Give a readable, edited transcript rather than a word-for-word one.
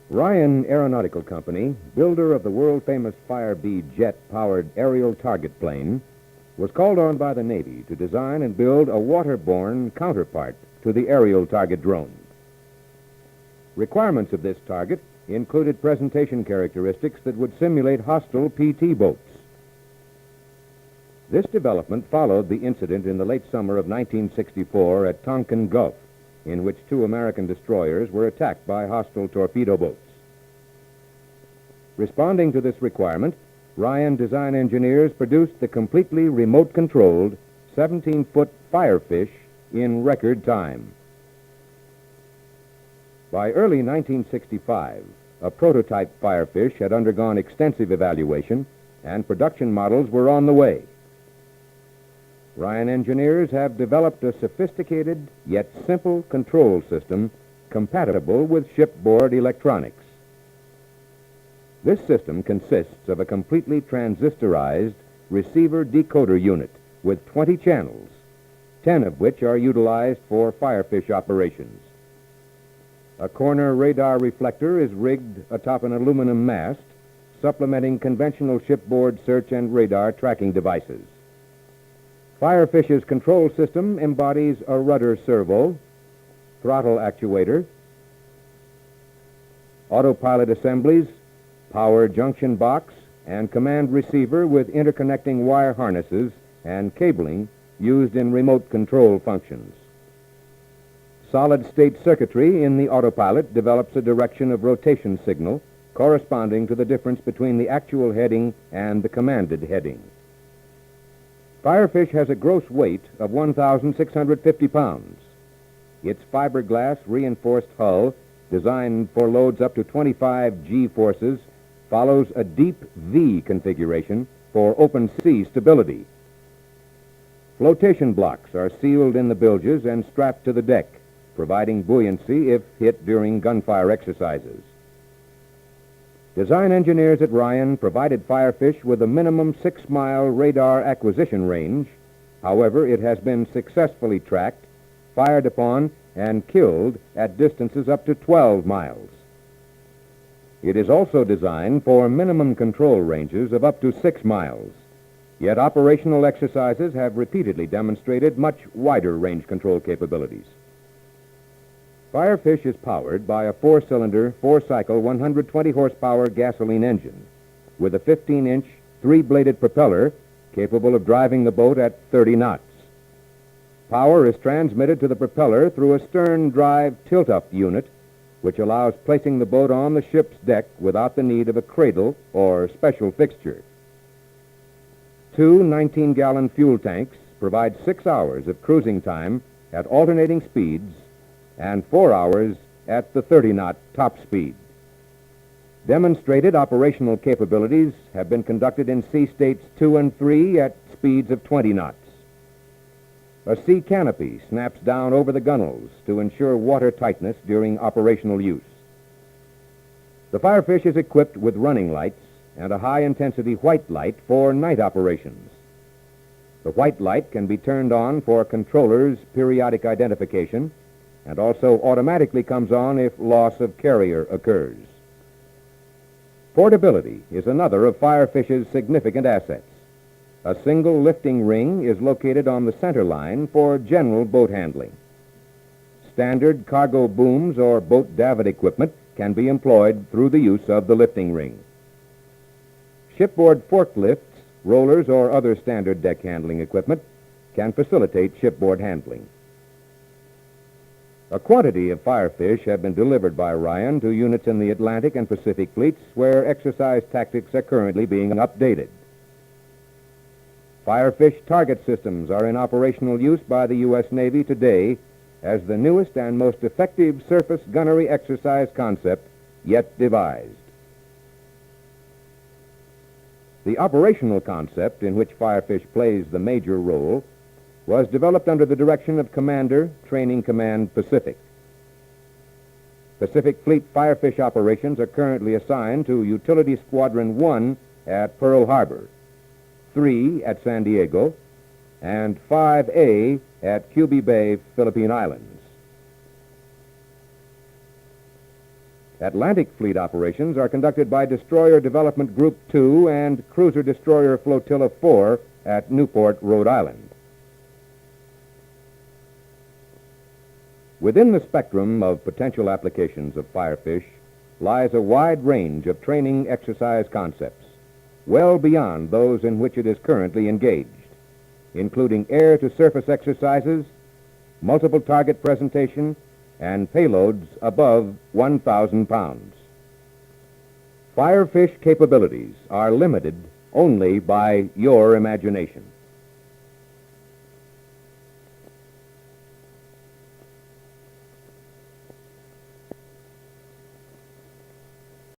Ryan Aeronautical Company, builder of the world-famous Firebee jet-powered aerial target plane, was called on by the Navy to design and build a waterborne counterpart to the aerial target drone. Requirements of this target included presentation characteristics that would simulate hostile PT boats. This development followed the incident in the late summer of 1964 at Tonkin Gulf, in which two American destroyers were attacked by hostile torpedo boats. Responding to this requirement, Ryan design engineers produced the completely remote-controlled 17-foot Firefish in record time. By early 1965, a prototype Firefish had undergone extensive evaluation, and production models were on the way. Ryan engineers have developed a sophisticated yet simple control system compatible with shipboard electronics. This system consists of a completely transistorized receiver-decoder unit with 20 channels, 10 of which are utilized for Firefish operations. A corner radar reflector is rigged atop an aluminum mast, supplementing conventional shipboard search and radar tracking devices. Firefish's control system embodies a rudder servo, throttle actuator, autopilot assemblies, power junction box, and command receiver with interconnecting wire harnesses and cabling used in remote control functions. Solid-state circuitry in the autopilot develops a direction of rotation signal corresponding to the difference between the actual heading and the commanded heading. Firefish has a gross weight of 1,650 pounds. Its fiberglass reinforced hull, designed for loads up to 25 G-forces, follows a deep V configuration for open sea stability. Flotation blocks are sealed in the bilges and strapped to the deck, providing buoyancy if hit during gunfire exercises. Design engineers at Ryan provided Firefish with a minimum 6-mile radar acquisition range. However, it has been successfully tracked, fired upon, and killed at distances up to 12 miles. It is also designed for minimum control ranges of up to 6 miles. Yet operational exercises have repeatedly demonstrated much wider range control capabilities. Firefish is powered by a 4-cylinder, 4-cycle, 120-horsepower gasoline engine with a 15-inch, 3-bladed propeller capable of driving the boat at 30 knots. Power is transmitted to the propeller through a stern-drive tilt-up unit, which allows placing the boat on the ship's deck without the need of a cradle or special fixture. Two 19-gallon fuel tanks provide 6 hours of cruising time at alternating speeds and 4 hours at the 30-knot top speed. Demonstrated operational capabilities have been conducted in sea states 2 and 3 at speeds of 20 knots. A sea canopy snaps down over the gunnels to ensure water tightness during operational use. The Firefish is equipped with running lights and a high-intensity white light for night operations. The white light can be turned on for controller's periodic identification and also automatically comes on if loss of carrier occurs. Portability is another of Firefish's significant assets. A single lifting ring is located on the center line for general boat handling. Standard cargo booms or boat davit equipment can be employed through the use of the lifting ring. Shipboard forklifts, rollers, or other standard deck handling equipment can facilitate shipboard handling. A quantity of Firefish have been delivered by Ryan to units in the Atlantic and Pacific fleets where exercise tactics are currently being updated. Firefish target systems are in operational use by the U.S. Navy today as the newest and most effective surface gunnery exercise concept yet devised. The operational concept in which Firefish plays the major role was developed under the direction of Commander, Training Command Pacific. Pacific Fleet Firefish operations are currently assigned to Utility Squadron 1 at Pearl Harbor, 3 at San Diego, and 5A at QB Bay, Philippine Islands. Atlantic Fleet operations are conducted by Destroyer Development Group 2 and Cruiser Destroyer Flotilla 4 at Newport, Rhode Island. Within the spectrum of potential applications of Firefish lies a wide range of training exercise concepts, well beyond those in which it is currently engaged, including air-to-surface exercises, multiple target presentation, and payloads above 1,000 pounds. Firefish capabilities are limited only by your imagination.